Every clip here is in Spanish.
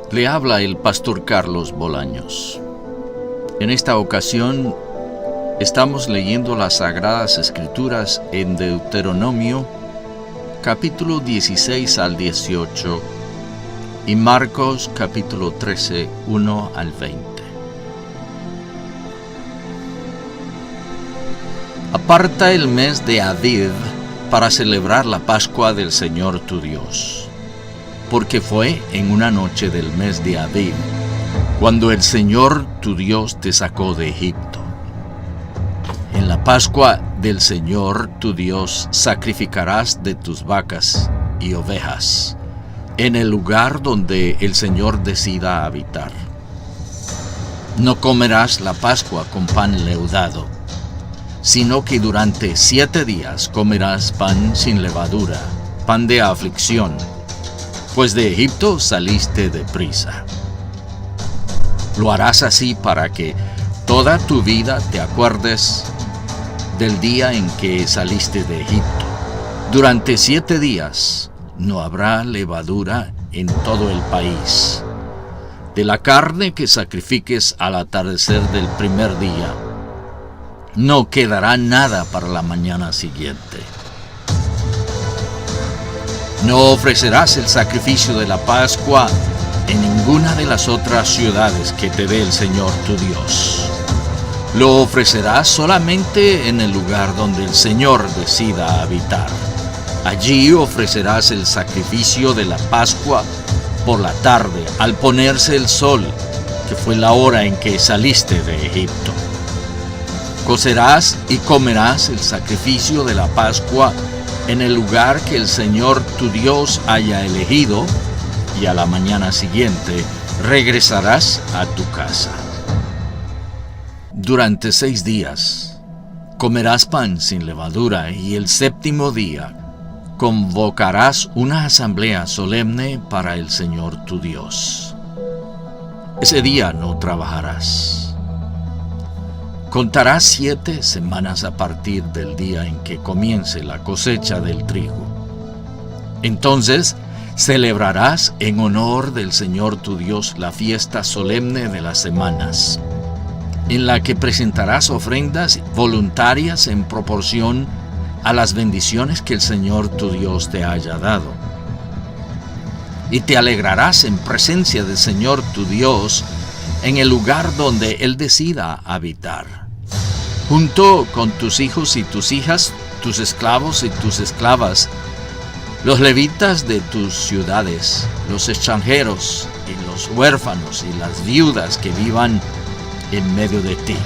Le habla el pastor Carlos Bolaños. En esta ocasión estamos leyendo las Sagradas Escrituras en Deuteronomio, capítulo 16 al 18, y Marcos, capítulo 13, 1 al 20. Aparta el mes de Aviv para celebrar la Pascua del Señor tu Dios, porque fue en una noche del mes de Aviv, cuando el Señor tu Dios te sacó de Egipto. En la Pascua del Señor tu Dios sacrificarás de tus vacas y ovejas, en el lugar donde el Señor decida habitar. No comerás la Pascua con pan leudado, sino que durante 7 días comerás pan sin levadura, pan de aflicción, pues de Egipto saliste deprisa. Lo harás así para que toda tu vida te acuerdes del día en que saliste de Egipto. Durante 7 días no habrá levadura en todo el país. De la carne que sacrifiques al atardecer del primer día, no quedará nada para la mañana siguiente. No ofrecerás el sacrificio de la Pascua en ninguna de las otras ciudades que te dé el Señor tu Dios. Lo ofrecerás solamente en el lugar donde el Señor decida habitar. Allí ofrecerás el sacrificio de la Pascua por la tarde, al ponerse el sol, que fue la hora en que saliste de Egipto. Cocerás y comerás el sacrificio de la Pascua en el lugar que el Señor tu Dios haya elegido, y a la mañana siguiente regresarás a tu casa. Durante 6 días comerás pan sin levadura, y el 7º día convocarás una asamblea solemne para el Señor tu Dios. Ese día no trabajarás. Contarás 7 semanas a partir del día en que comience la cosecha del trigo. Entonces celebrarás en honor del Señor tu Dios la fiesta solemne de las semanas, en la que presentarás ofrendas voluntarias en proporción a las bendiciones que el Señor tu Dios te haya dado. Y te alegrarás en presencia del Señor tu Dios en el lugar donde Él decida habitar, junto con tus hijos y tus hijas, tus esclavos y tus esclavas, los levitas de tus ciudades, los extranjeros y los huérfanos y las viudas que vivan en medio de ti.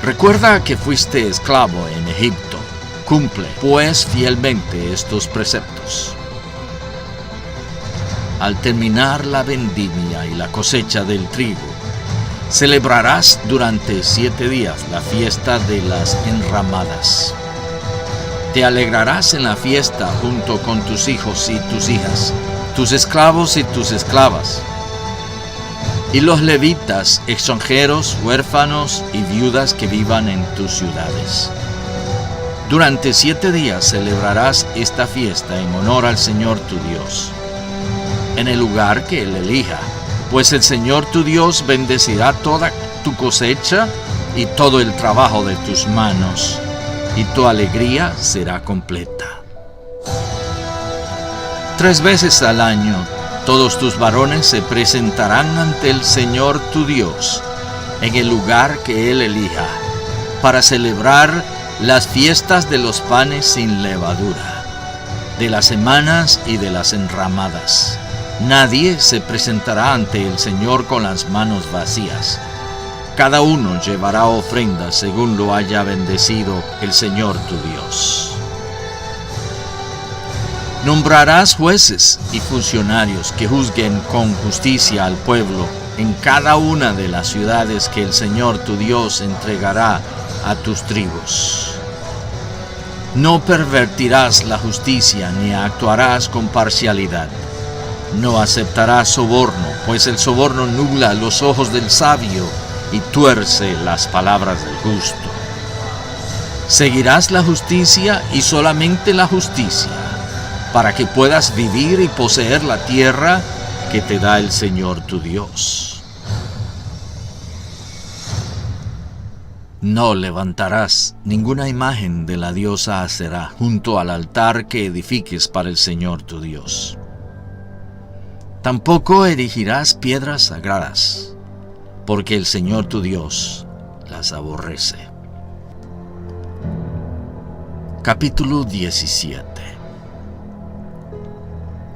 Recuerda que fuiste esclavo en Egipto. Cumple, pues, fielmente estos preceptos. Al terminar la vendimia y la cosecha del trigo, celebrarás durante 7 días la fiesta de las enramadas. Te alegrarás en la fiesta junto con tus hijos y tus hijas, tus esclavos y tus esclavas, y los levitas, extranjeros, huérfanos y viudas que vivan en tus ciudades. Durante 7 días celebrarás esta fiesta en honor al Señor tu Dios, en el lugar que Él elija, pues el Señor tu Dios bendecirá toda tu cosecha y todo el trabajo de tus manos, y tu alegría será completa. 3 veces al año todos tus varones se presentarán ante el Señor tu Dios en el lugar que Él elija, para celebrar las fiestas de los panes sin levadura, de las semanas y de las enramadas. Nadie se presentará ante el Señor con las manos vacías. Cada uno llevará ofrendas según lo haya bendecido el Señor tu Dios. Nombrarás jueces y funcionarios que juzguen con justicia al pueblo en cada una de las ciudades que el Señor tu Dios entregará a tus tribus. No pervertirás la justicia ni actuarás con parcialidad. No aceptarás soborno, pues el soborno nubla los ojos del sabio y tuerce las palabras del justo. Seguirás la justicia y solamente la justicia, para que puedas vivir y poseer la tierra que te da el Señor tu Dios. No levantarás ninguna imagen de la diosa Aserá junto al altar que edifiques para el Señor tu Dios. Tampoco erigirás piedras sagradas, porque el Señor tu Dios las aborrece. Capítulo 17.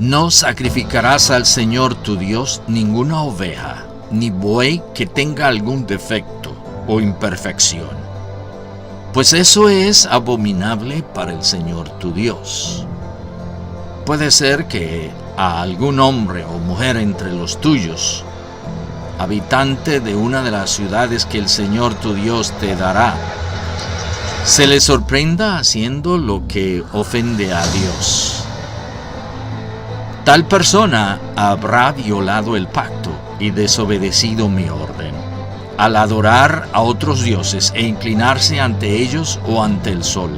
No sacrificarás al Señor tu Dios ninguna oveja, ni buey que tenga algún defecto o imperfección, pues eso es abominable para el Señor tu Dios. Puede ser que a algún hombre o mujer entre los tuyos, habitante de una de las ciudades que el Señor tu Dios te dará, se le sorprenda haciendo lo que ofende a Dios. Tal persona habrá violado el pacto y desobedecido mi orden, al adorar a otros dioses e inclinarse ante ellos o ante el sol,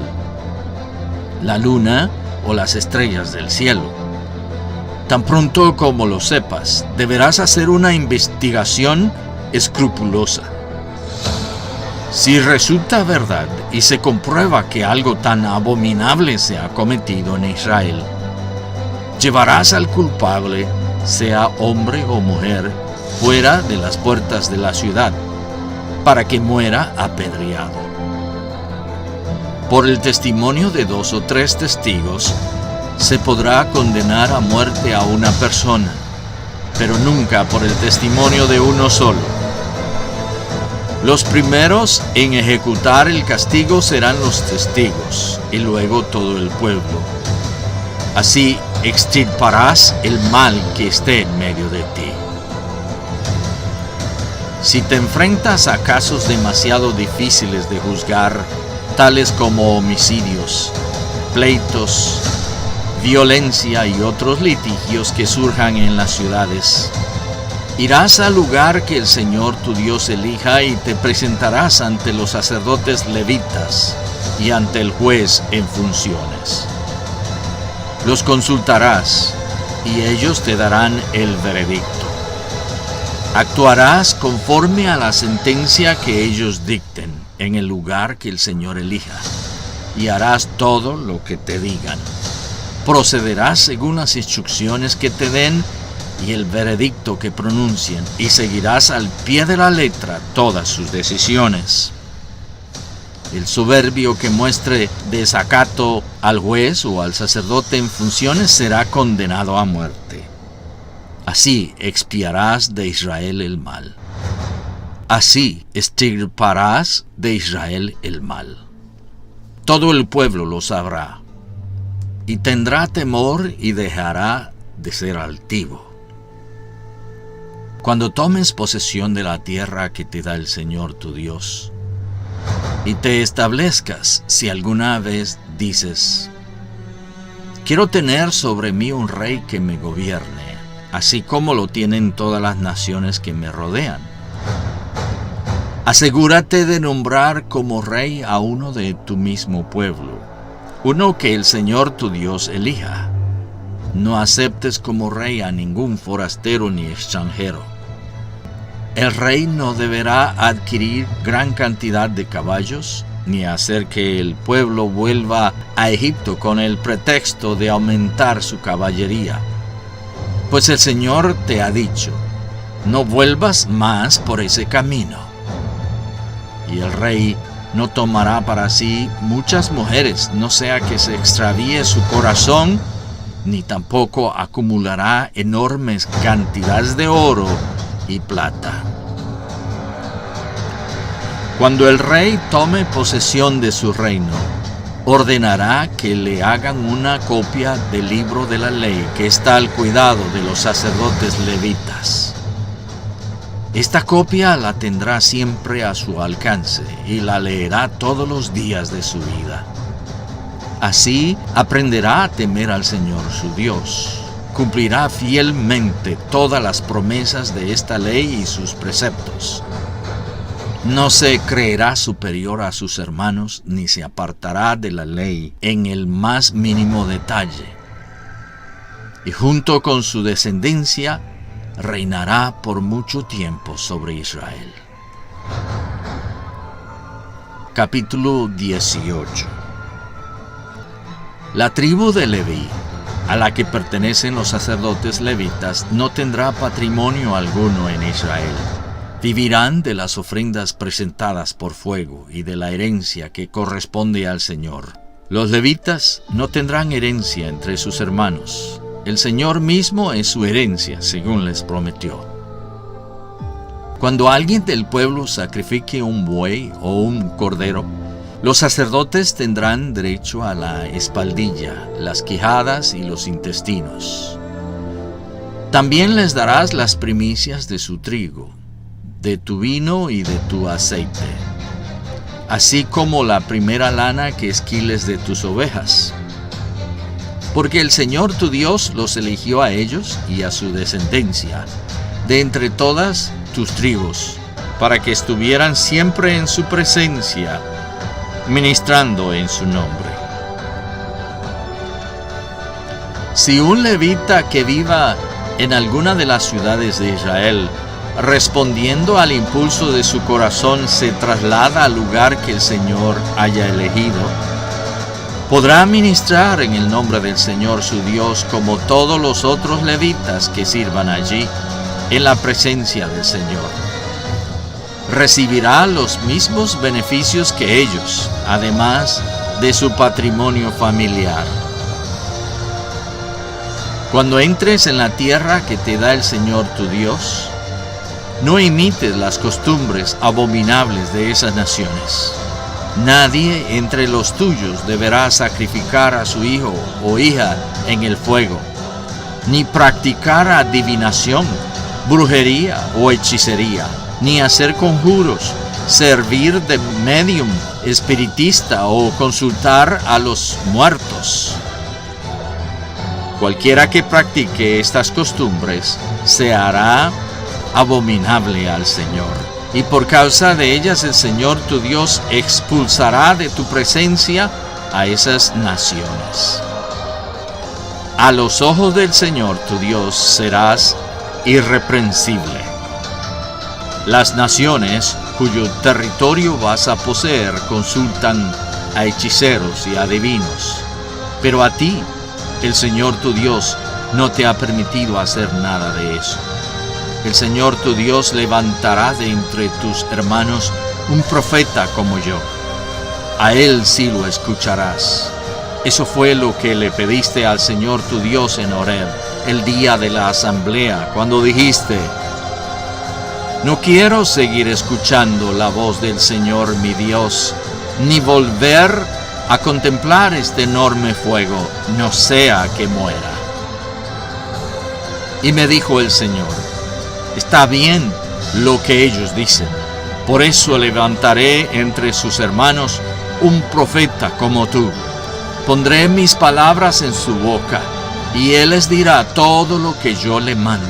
la luna o las estrellas del cielo. Tan pronto como lo sepas, deberás hacer una investigación escrupulosa. Si resulta verdad y se comprueba que algo tan abominable se ha cometido en Israel, llevarás al culpable, sea hombre o mujer, fuera de las puertas de la ciudad, para que muera apedreado. Por el testimonio de 2 o 3 testigos, se podrá condenar a muerte a una persona, pero nunca por el testimonio de uno solo. Los primeros en ejecutar el castigo serán los testigos, y luego todo el pueblo. Así extirparás el mal que esté en medio de ti. Si te enfrentas a casos demasiado difíciles de juzgar, tales como homicidios, pleitos, violencia y otros litigios que surjan en las ciudades, irás al lugar que el Señor tu Dios elija y te presentarás ante los sacerdotes levitas y ante el juez en funciones. Los consultarás y ellos te darán el veredicto. Actuarás conforme a la sentencia que ellos dicten en el lugar que el Señor elija, y harás todo lo que te digan. Procederás según las instrucciones que te den y el veredicto que pronuncien, y seguirás al pie de la letra todas sus decisiones. El soberbio que muestre desacato al juez o al sacerdote en funciones será condenado a muerte. Así expiarás de Israel el mal. Así extirparás de Israel el mal. Todo el pueblo lo sabrá, y tendrá temor y dejará de ser altivo. Cuando tomes posesión de la tierra que te da el Señor tu Dios, y te establezcas, si alguna vez dices: quiero tener sobre mí un rey que me gobierne, así como lo tienen todas las naciones que me rodean, asegúrate de nombrar como rey a uno de tu mismo pueblo, uno que el Señor tu Dios elija. No aceptes como rey a ningún forastero ni extranjero. El rey no deberá adquirir gran cantidad de caballos, ni hacer que el pueblo vuelva a Egipto con el pretexto de aumentar su caballería. Pues el Señor te ha dicho: no vuelvas más por ese camino. Y el rey no tomará para sí muchas mujeres, no sea que se extravíe su corazón, ni tampoco acumulará enormes cantidades de oro y plata. Cuando el rey tome posesión de su reino, ordenará que le hagan una copia del libro de la ley que está al cuidado de los sacerdotes levitas. Esta copia la tendrá siempre a su alcance y la leerá todos los días de su vida. Así aprenderá a temer al Señor su Dios. Cumplirá fielmente todas las promesas de esta ley y sus preceptos. No se creerá superior a sus hermanos, ni se apartará de la ley en el más mínimo detalle. Y junto con su descendencia reinará por mucho tiempo sobre Israel. Capítulo 18. La tribu de Leví, a la que pertenecen los sacerdotes levitas, no tendrá patrimonio alguno en Israel. Vivirán de las ofrendas presentadas por fuego y de la herencia que corresponde al Señor. Los levitas no tendrán herencia entre sus hermanos. El Señor mismo es su herencia, según les prometió. Cuando alguien del pueblo sacrifique un buey o un cordero, los sacerdotes tendrán derecho a la espaldilla, las quijadas y los intestinos. También les darás las primicias de su trigo, de tu vino y de tu aceite, así como la primera lana que esquiles de tus ovejas. Porque el Señor tu Dios los eligió a ellos y a su descendencia, de entre todas tus tribus, para que estuvieran siempre en su presencia, ministrando en su nombre. Si un levita que viva en alguna de las ciudades de Israel, respondiendo al impulso de su corazón, se traslada al lugar que el Señor haya elegido, podrá ministrar en el nombre del Señor su Dios como todos los otros levitas que sirvan allí en la presencia del Señor. Recibirá los mismos beneficios que ellos, además de su patrimonio familiar. Cuando entres en la tierra que te da el Señor tu Dios, no imites las costumbres abominables de esas naciones. Nadie entre los tuyos deberá sacrificar a su hijo o hija en el fuego, ni practicar adivinación, brujería o hechicería, ni hacer conjuros, servir de medium, espiritista o consultar a los muertos. Cualquiera que practique estas costumbres se hará abominable al Señor, y por causa de ellas el Señor tu Dios expulsará de tu presencia a esas naciones. A los ojos del Señor tu Dios serás irreprensible. Las naciones cuyo territorio vas a poseer consultan a hechiceros y adivinos, pero a ti el Señor tu Dios no te ha permitido hacer nada de eso. El Señor tu Dios levantará de entre tus hermanos un profeta como yo. A él sí lo escucharás. Eso fue lo que le pediste al Señor tu Dios en Horeb, el día de la asamblea, cuando dijiste: no quiero seguir escuchando la voz del Señor mi Dios, ni volver a contemplar este enorme fuego, no sea que muera. Y me dijo el Señor: está bien lo que ellos dicen, por eso levantaré entre sus hermanos un profeta como tú. Pondré mis palabras en su boca, y él les dirá todo lo que yo le mande.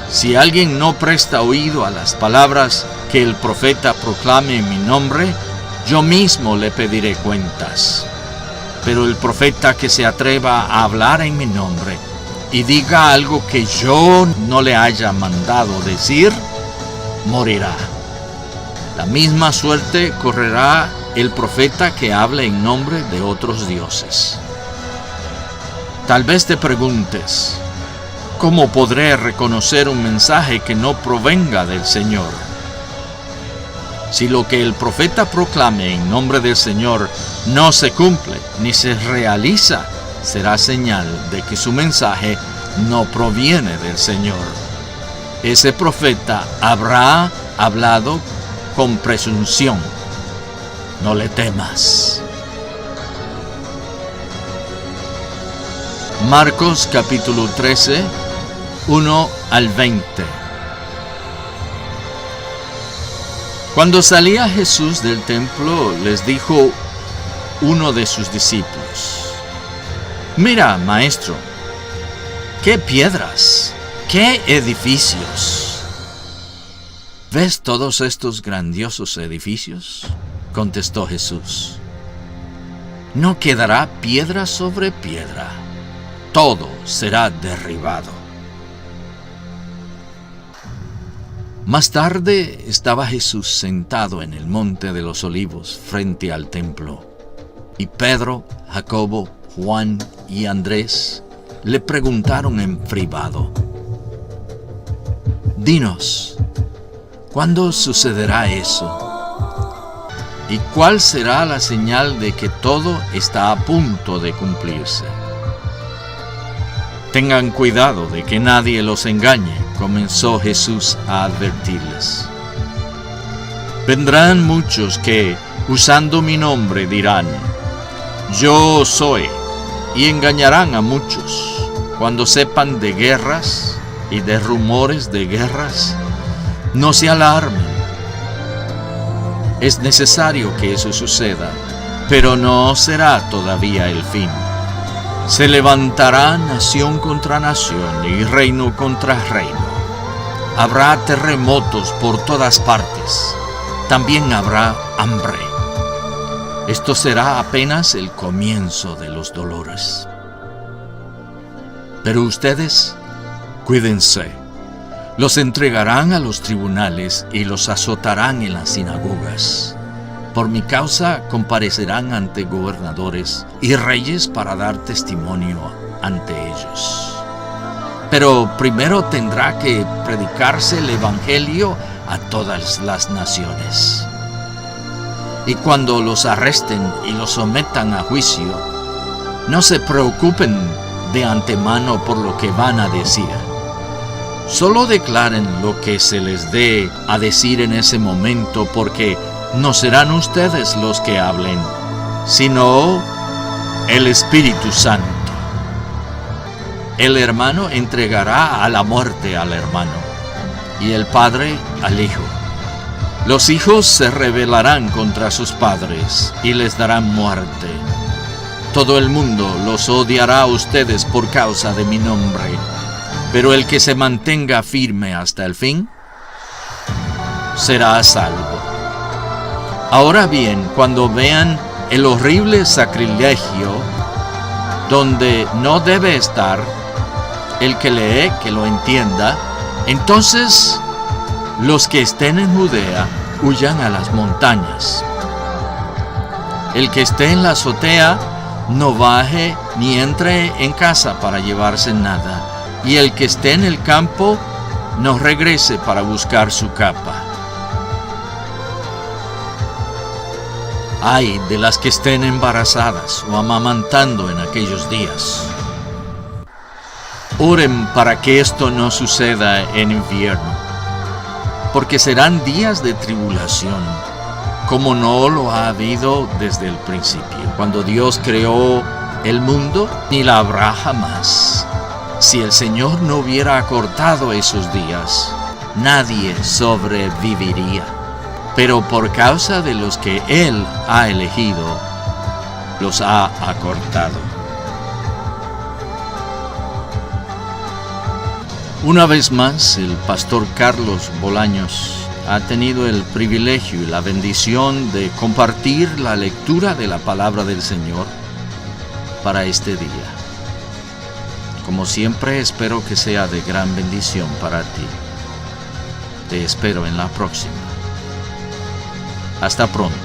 Si alguien no presta oído a las palabras que el profeta proclame en mi nombre, yo mismo le pediré cuentas. Pero el profeta que se atreva a hablar en mi nombre y diga algo que yo no le haya mandado decir, morirá. La misma suerte correrá el profeta que hable en nombre de otros dioses. Tal vez te preguntes: ¿cómo podré reconocer un mensaje que no provenga del Señor? Si lo que el profeta proclame en nombre del Señor no se cumple ni se realiza, será señal de que su mensaje no proviene del Señor. Ese profeta habrá hablado con presunción. No le temas. Marcos capítulo 13, 1 al 20. Cuando salía Jesús del templo, les dijo uno de sus discípulos: mira, maestro, qué piedras, qué edificios. ¿Ves todos estos grandiosos edificios? Contestó Jesús. No quedará piedra sobre piedra, todo será derribado. Más tarde estaba Jesús sentado en el monte de los Olivos frente al templo, y Pedro, Jacobo, Juan y Andrés le preguntaron en privado: «Dinos, ¿cuándo sucederá eso? ¿Y cuál será la señal de que todo está a punto de cumplirse?» «Tengan cuidado de que nadie los engañe», comenzó Jesús a advertirles. «Vendrán muchos que, usando mi nombre, dirán: Yo soy, y engañarán a muchos. Cuando sepan de guerras y de rumores de guerras, no se alarmen. Es necesario que eso suceda, pero no será todavía el fin. Se levantará nación contra nación y reino contra reino. Habrá terremotos por todas partes. También habrá hambre. Esto será apenas el comienzo de los dolores. Pero ustedes, cuídense. Los entregarán a los tribunales y los azotarán en las sinagogas. Por mi causa comparecerán ante gobernadores y reyes para dar testimonio ante ellos. Pero primero tendrá que predicarse el evangelio a todas las naciones. Y cuando los arresten y los sometan a juicio, no se preocupen de antemano por lo que van a decir. Solo declaren lo que se les dé a decir en ese momento, porque no serán ustedes los que hablen, sino el Espíritu Santo. El hermano entregará a la muerte al hermano, y el padre al hijo. Los hijos se rebelarán contra sus padres y les darán muerte. Todo el mundo los odiará a ustedes por causa de mi nombre. Pero el que se mantenga firme hasta el fin será salvo. Ahora bien, cuando vean el horrible sacrilegio donde no debe estar, el que lee, que lo entienda, entonces los que estén en Judea huyan a las montañas. El que esté en la azotea no baje ni entre en casa para llevarse nada. Y el que esté en el campo, no regrese para buscar su capa. Ay de las que estén embarazadas o amamantando en aquellos días. Oren para que esto no suceda en invierno, porque serán días de tribulación, como no lo ha habido desde el principio, cuando Dios creó el mundo, ni la habrá jamás. Si el Señor no hubiera acortado esos días, nadie sobreviviría. Pero por causa de los que Él ha elegido, los ha acortado. Una vez más, el pastor Carlos Bolaños ha tenido el privilegio y la bendición de compartir la lectura de la palabra del Señor para este día. Como siempre, espero que sea de gran bendición para ti. Te espero en la próxima. Hasta pronto.